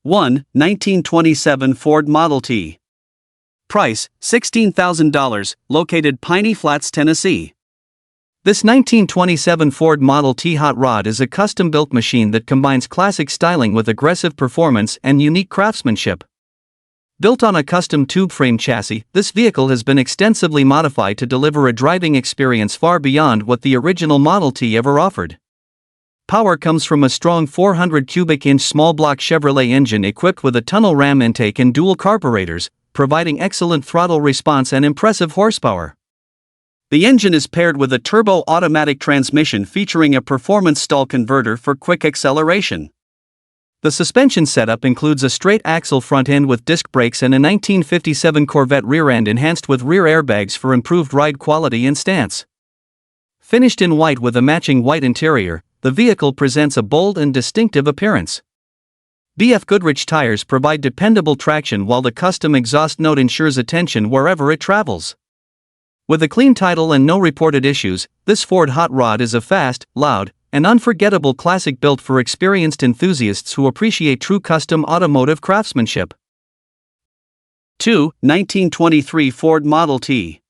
1. 1927 Ford Model T. Price, $16,000, located Piney Flats, Tennessee. This 1927 Ford Model T hot rod is a custom-built machine that combines classic styling with aggressive performance and unique craftsmanship. Built on a custom tube frame chassis, this vehicle has been extensively modified to deliver a driving experience far beyond what the original Model T ever offered. Power comes from a strong 400 cubic inch small block Chevrolet engine equipped with a tunnel ram intake and dual carburetors, providing excellent throttle response and impressive horsepower. The engine is paired with a turbo automatic transmission featuring a performance stall converter for quick acceleration. The suspension setup includes a straight axle front end with disc brakes and a 1957 Corvette rear end enhanced with rear airbags for improved ride quality and stance. Finished in white with a matching white interior, the vehicle presents a bold and distinctive appearance. BF Goodrich tires provide dependable traction while the custom exhaust note ensures attention wherever it travels. With a clean title and no reported issues, this Ford hot rod is a fast, loud, and unforgettable classic built for experienced enthusiasts who appreciate true custom automotive craftsmanship. 2. 1923 Ford Model T.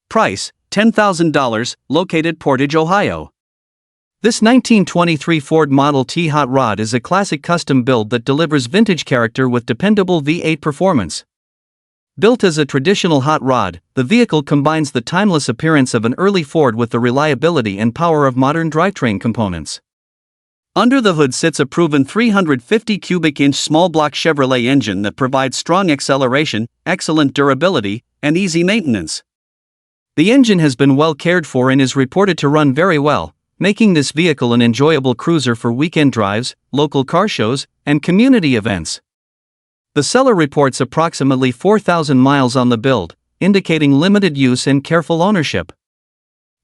Price, $10,000, located Portage, Ohio. This 1923 Ford Model T hot rod is a classic custom build that delivers vintage character with dependable V8 performance. Built as a traditional hot rod, the vehicle combines the timeless appearance of an early Ford with the reliability and power of modern drivetrain components. Under the hood sits a proven 350 cubic inch small block Chevrolet engine that provides strong acceleration, excellent durability, and easy maintenance. The engine has been well cared for and is reported to run very well, making this vehicle an enjoyable cruiser for weekend drives, local car shows, and community events. The seller reports approximately 4,000 miles on the build, indicating limited use and careful ownership.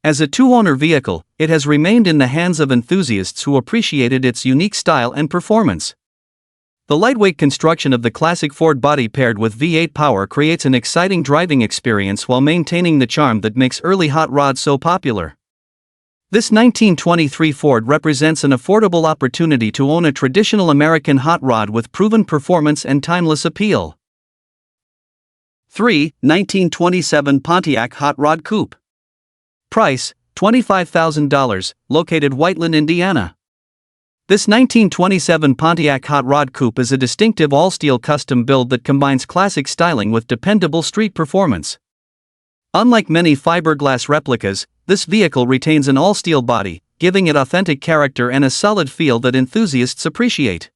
As a two-owner vehicle, it has remained in the hands of enthusiasts who appreciated its unique style and performance. The lightweight construction of the classic Ford body paired with V8 power creates an exciting driving experience while maintaining the charm that makes early hot rods so popular. This 1923 Ford represents an affordable opportunity to own a traditional American hot rod with proven performance and timeless appeal. 3. 1927 Pontiac Hot Rod Coupe. Price, $25,000, located Whiteland, Indiana. This 1927 Pontiac Hot Rod Coupe is a distinctive all-steel custom build that combines classic styling with dependable street performance. Unlike many fiberglass replicas, this vehicle retains an all-steel body, giving it authentic character and a solid feel that enthusiasts appreciate.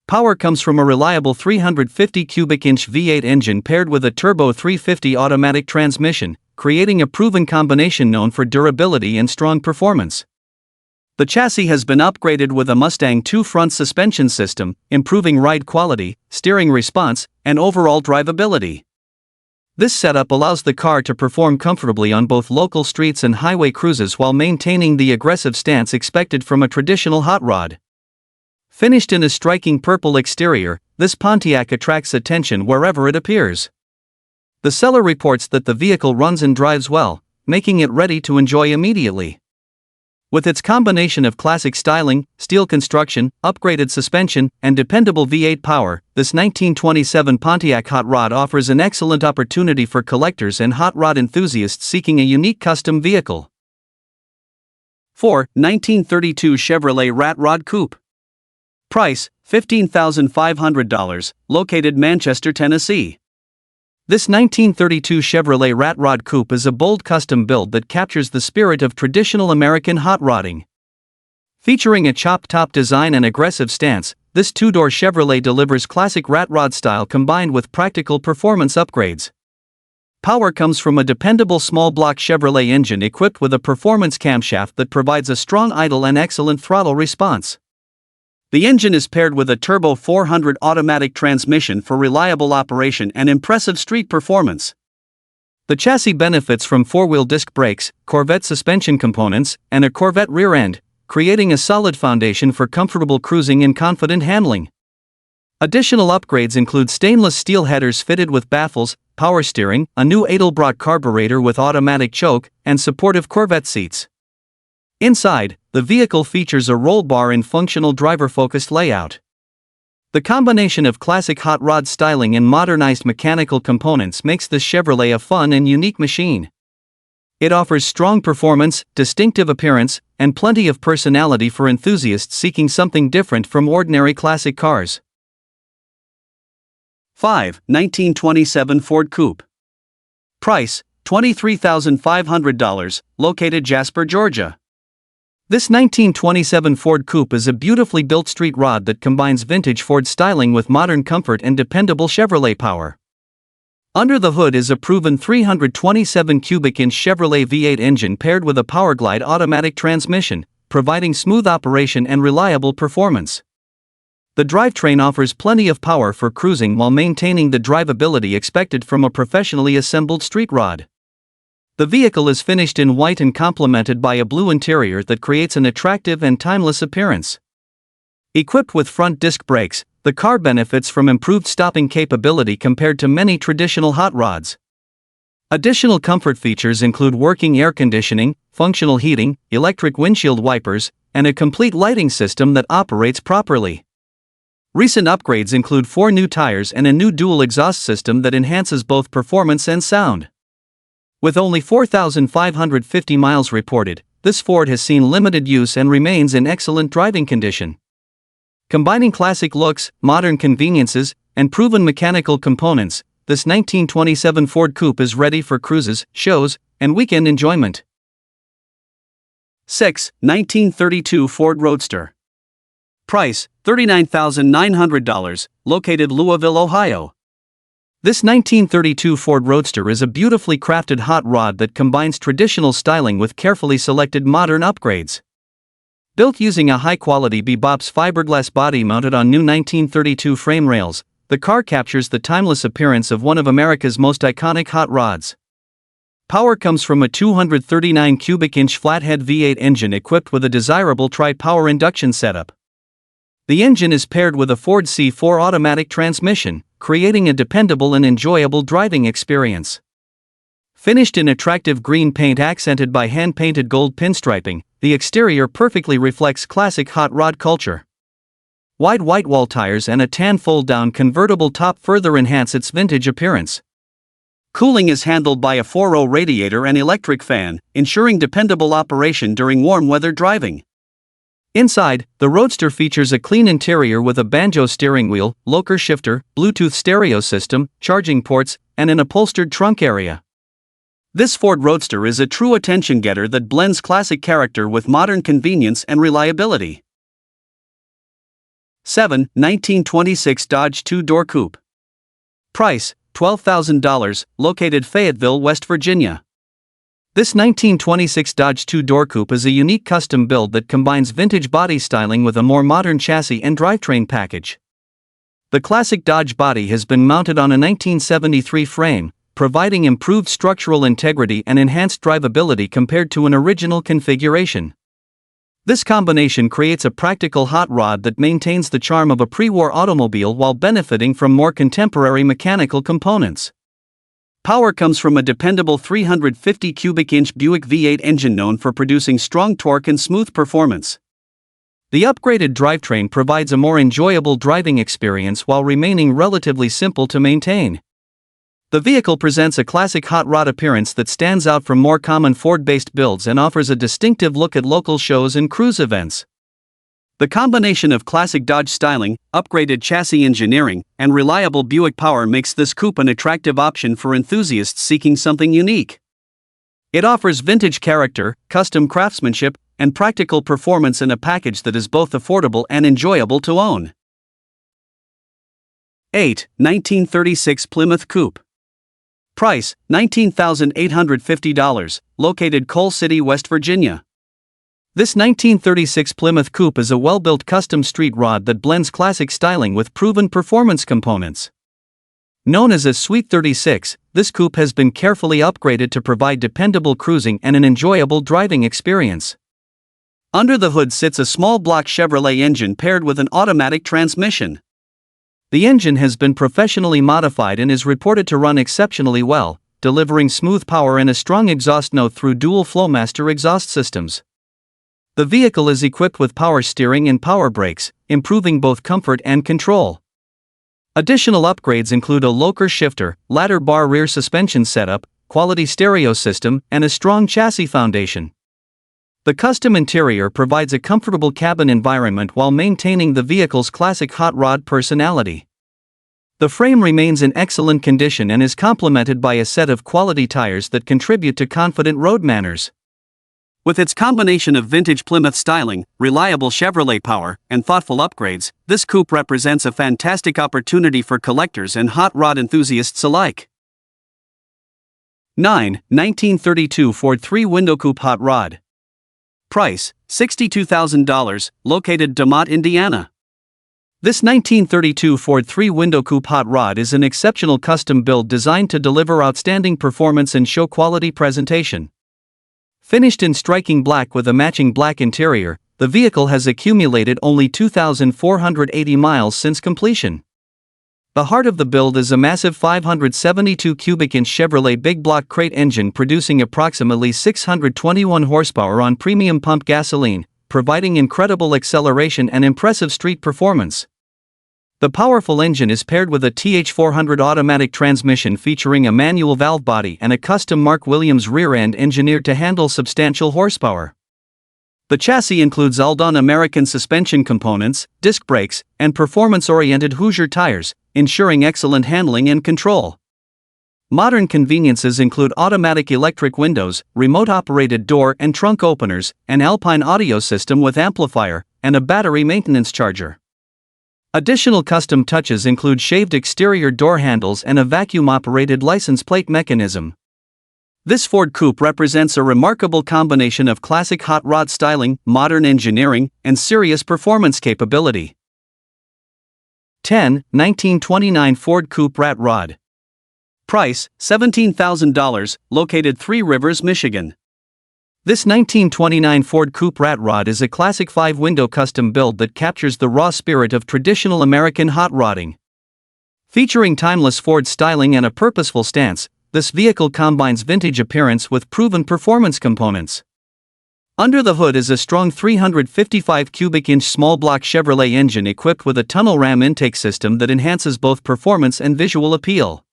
Power comes from a reliable 350 cubic inch V8 engine paired with a turbo 350 automatic transmission, creating a proven combination known for durability and strong performance. The chassis has been upgraded with a Mustang 2 front suspension system, improving ride quality, steering response, and overall drivability. This setup allows the car to perform comfortably on both local streets and highway cruises while maintaining the aggressive stance expected from a traditional hot rod. Finished in a striking purple exterior, this Pontiac attracts attention wherever it appears. The seller reports that the vehicle runs and drives well, making it ready to enjoy immediately. With its combination of classic styling, steel construction, upgraded suspension, and dependable V8 power, this 1927 Pontiac hot rod offers an excellent opportunity for collectors and hot rod enthusiasts seeking a unique custom vehicle. 4. 1932 Chevrolet Rat Rod Coupe. Price, $15,500, located Manchester, Tennessee. This 1932 Chevrolet Rat Rod Coupe is a bold custom build that captures the spirit of traditional American hot rodding. Featuring a chop-top design and aggressive stance, this two-door Chevrolet delivers classic rat rod style combined with practical performance upgrades. Power comes from a dependable small-block Chevrolet engine equipped with a performance camshaft that provides a strong idle and excellent throttle response. The engine is paired with a turbo 400 automatic transmission for reliable operation and impressive street performance. The chassis benefits from four-wheel disc brakes, Corvette suspension components, and a Corvette rear end, creating a solid foundation for comfortable cruising and confident handling. Additional upgrades include stainless steel headers fitted with baffles, power steering, a new Edelbrock carburetor with automatic choke, and supportive Corvette seats. Inside, the vehicle features a roll bar and functional driver-focused layout. The combination of classic hot rod styling and modernized mechanical components makes this Chevrolet a fun and unique machine. It offers strong performance, distinctive appearance, and plenty of personality for enthusiasts seeking something different from ordinary classic cars. 5. 1927 Ford Coupe. Price, $23,500, located Jasper, Georgia. This 1927 Ford Coupe is a beautifully built street rod that combines vintage Ford styling with modern comfort and dependable Chevrolet power. Under the hood is a proven 327 cubic inch Chevrolet V8 engine paired with a PowerGlide automatic transmission, providing smooth operation and reliable performance. The drivetrain offers plenty of power for cruising while maintaining the drivability expected from a professionally assembled street rod. The vehicle is finished in white and complemented by a blue interior that creates an attractive and timeless appearance. Equipped with front disc brakes, the car benefits from improved stopping capability compared to many traditional hot rods. Additional comfort features include working air conditioning, functional heating, electric windshield wipers, and a complete lighting system that operates properly. Recent upgrades include 4 new tires and a new dual exhaust system that enhances both performance and sound. With only 4,550 miles reported, this Ford has seen limited use and remains in excellent driving condition. Combining classic looks, modern conveniences, and proven mechanical components, this 1927 Ford Coupe is ready for cruises, shows, and weekend enjoyment. 6. 1932 Ford Roadster. Price, $39,900, located Louisville, Ohio. This 1932 Ford Roadster is a beautifully crafted hot rod that combines traditional styling with carefully selected modern upgrades. Built using a high-quality Bebops fiberglass body mounted on new 1932 frame rails, the car captures the timeless appearance of one of America's most iconic hot rods. Power comes from a 239 cubic inch flathead V8 engine equipped with a desirable tri-power induction setup. The engine is paired with a Ford C4 automatic transmission, creating a dependable and enjoyable driving experience. Finished in attractive green paint accented by hand-painted gold pinstriping, the exterior perfectly reflects classic hot rod culture. Wide white wall tires and a tan fold-down convertible top further enhance its vintage appearance. Cooling is handled by a 4-row radiator and electric fan, ensuring dependable operation during warm weather driving. Inside, the Roadster features a clean interior with a banjo steering wheel, locker shifter, Bluetooth stereo system, charging ports, and an upholstered trunk area. This Ford Roadster is a true attention-getter that blends classic character with modern convenience and reliability. 7. 1926 Dodge 2-Door Coupe. Price, $12,000, located Fayetteville, West Virginia. This 1926 Dodge 2-Door Coupe is a unique custom build that combines vintage body styling with a more modern chassis and drivetrain package. The classic Dodge body has been mounted on a 1973 frame, providing improved structural integrity and enhanced drivability compared to an original configuration. This combination creates a practical hot rod that maintains the charm of a pre-war automobile while benefiting from more contemporary mechanical components. Power comes from a dependable 350 cubic inch Buick V8 engine known for producing strong torque and smooth performance. The upgraded drivetrain provides a more enjoyable driving experience while remaining relatively simple to maintain. The vehicle presents a classic hot rod appearance that stands out from more common Ford-based builds and offers a distinctive look at local shows and cruise events. The combination of classic Dodge styling, upgraded chassis engineering, and reliable Buick power makes this coupe an attractive option for enthusiasts seeking something unique. It offers vintage character, custom craftsmanship, and practical performance in a package that is both affordable and enjoyable to own. 8. 1936 Plymouth Coupe. Price, $19,850, located Coal City, West Virginia. This 1936 Plymouth Coupe is a well-built custom street rod that blends classic styling with proven performance components. Known as a Sweet 36, this coupe has been carefully upgraded to provide dependable cruising and an enjoyable driving experience. Under the hood sits a small block Chevrolet engine paired with an automatic transmission. The engine has been professionally modified and is reported to run exceptionally well, delivering smooth power and a strong exhaust note through dual Flowmaster exhaust systems. The vehicle is equipped with power steering and power brakes, improving both comfort and control. Additional upgrades include a locker shifter, ladder bar rear suspension setup, quality stereo system, and a strong chassis foundation. The custom interior provides a comfortable cabin environment while maintaining the vehicle's classic hot rod personality. The frame remains in excellent condition and is complemented by a set of quality tires that contribute to confident road manners. With its combination of vintage Plymouth styling, reliable Chevrolet power, and thoughtful upgrades, this coupe represents a fantastic opportunity for collectors and hot rod enthusiasts alike. 9. 1932 Ford 3-Window Coupe Hot Rod. Price, $62,000, located DeMotte, Indiana. This 1932 Ford 3-Window Coupe Hot Rod is an exceptional custom build designed to deliver outstanding performance and show quality presentation. Finished in striking black with a matching black interior, the vehicle has accumulated only 2,480 miles since completion. The heart of the build is a massive 572 cubic inch Chevrolet big block crate engine producing approximately 621 horsepower on premium pump gasoline, providing incredible acceleration and impressive street performance. The powerful engine is paired with a TH400 automatic transmission featuring a manual valve body and a custom Mark Williams rear end engineered to handle substantial horsepower. The chassis includes Aldon American suspension components, disc brakes, and performance-oriented Hoosier tires, ensuring excellent handling and control. Modern conveniences include automatic electric windows, remote-operated door and trunk openers, an Alpine audio system with amplifier, and a battery maintenance charger. Additional custom touches include shaved exterior door handles and a vacuum-operated license plate mechanism. This Ford coupe represents a remarkable combination of classic hot rod styling, modern engineering, and serious performance capability. 10. 1929 Ford Coupe Rat Rod. Price, $17,000, located Three Rivers, Michigan. This 1929 Ford Coupe Rat Rod is a classic 5-window custom build that captures the raw spirit of traditional American hot rodding. Featuring timeless Ford styling and a purposeful stance, this vehicle combines vintage appearance with proven performance components. Under the hood is a strong 355 cubic inch small block Chevrolet engine equipped with a tunnel ram intake system that enhances both performance and visual appeal.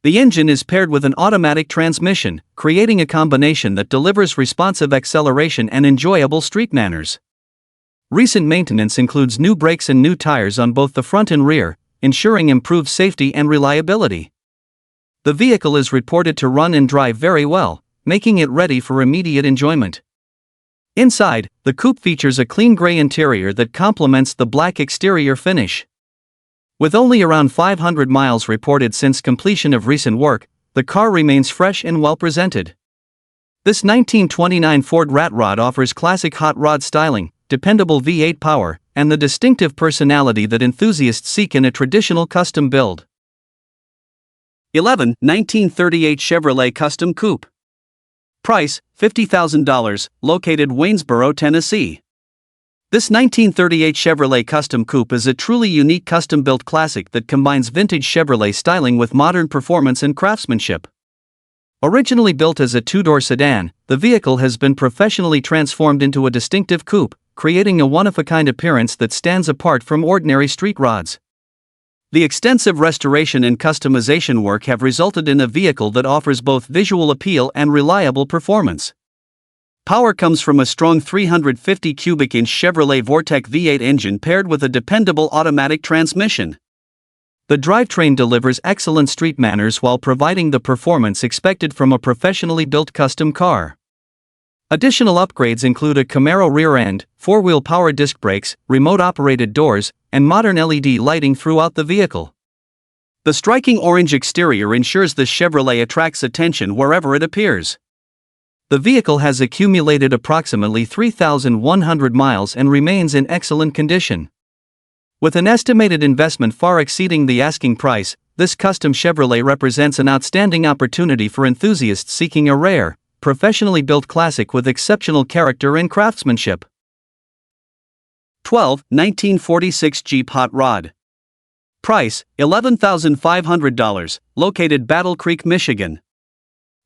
The engine is paired with an automatic transmission, creating a combination that delivers responsive acceleration and enjoyable street manners. Recent maintenance includes new brakes and new tires on both the front and rear, ensuring improved safety and reliability. The vehicle is reported to run and drive very well, making it ready for immediate enjoyment. Inside, the coupe features a clean gray interior that complements the black exterior finish. With only around 500 miles reported since completion of recent work, the car remains fresh and well presented. This 1929 Ford Rat Rod offers classic hot rod styling, dependable V8 power, and the distinctive personality that enthusiasts seek in a traditional custom build. 11. 1938 Chevrolet Custom Coupe. Price, $50,000, located Waynesboro, Tennessee. This 1938 Chevrolet Custom Coupe is a truly unique custom-built classic that combines vintage Chevrolet styling with modern performance and craftsmanship. Originally built as a two-door sedan, the vehicle has been professionally transformed into a distinctive coupe, creating a one-of-a-kind appearance that stands apart from ordinary street rods. The extensive restoration and customization work have resulted in a vehicle that offers both visual appeal and reliable performance. Power comes from a strong 350 cubic inch Chevrolet Vortec V8 engine paired with a dependable automatic transmission. The drivetrain delivers excellent street manners while providing the performance expected from a professionally built custom car. Additional upgrades include a Camaro rear end, 4-wheel power disc brakes, remote-operated doors, and modern LED lighting throughout the vehicle. The striking orange exterior ensures the Chevrolet attracts attention wherever it appears. The vehicle has accumulated approximately 3,100 miles and remains in excellent condition. With an estimated investment far exceeding the asking price, this custom Chevrolet represents an outstanding opportunity for enthusiasts seeking a rare, professionally built classic with exceptional character and craftsmanship. 12. 1946 Jeep Hot Rod. Price, $11,500, located Battle Creek, Michigan.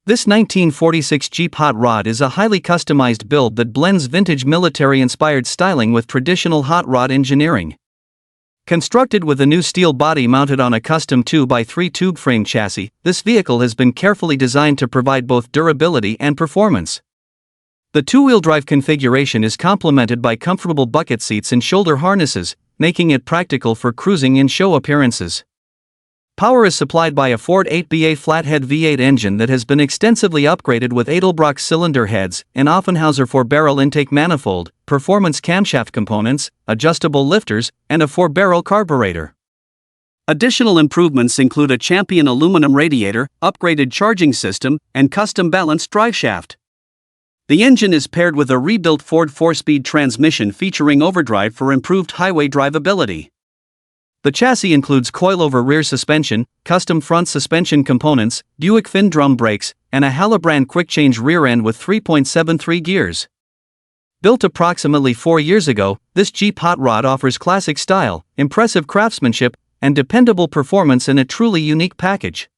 This 1946 Jeep Hot Rod is a highly customized build that blends vintage military-inspired styling with traditional hot rod engineering. Constructed with a new steel body mounted on a custom 2x3 tube frame chassis, this vehicle has been carefully designed to provide both durability and performance. The two-wheel drive configuration is complemented by comfortable bucket seats and shoulder harnesses, making it practical for cruising and show appearances. Power is supplied by a Ford 8BA flathead V8 engine that has been extensively upgraded with Edelbrock cylinder heads, an Offenhauser 4-barrel intake manifold, performance camshaft components, adjustable lifters, and a 4-barrel carburetor. Additional improvements include a Champion aluminum radiator, upgraded charging system, and custom balanced driveshaft. The engine is paired with a rebuilt Ford 4-speed transmission featuring overdrive for improved highway drivability. The chassis includes coilover rear suspension, custom front suspension components, Buick fin drum brakes, and a Hallebrand quick-change rear end with 3.73 gears. Built approximately 4 years ago, this Jeep hot rod offers classic style, impressive craftsmanship, and dependable performance in a truly unique package.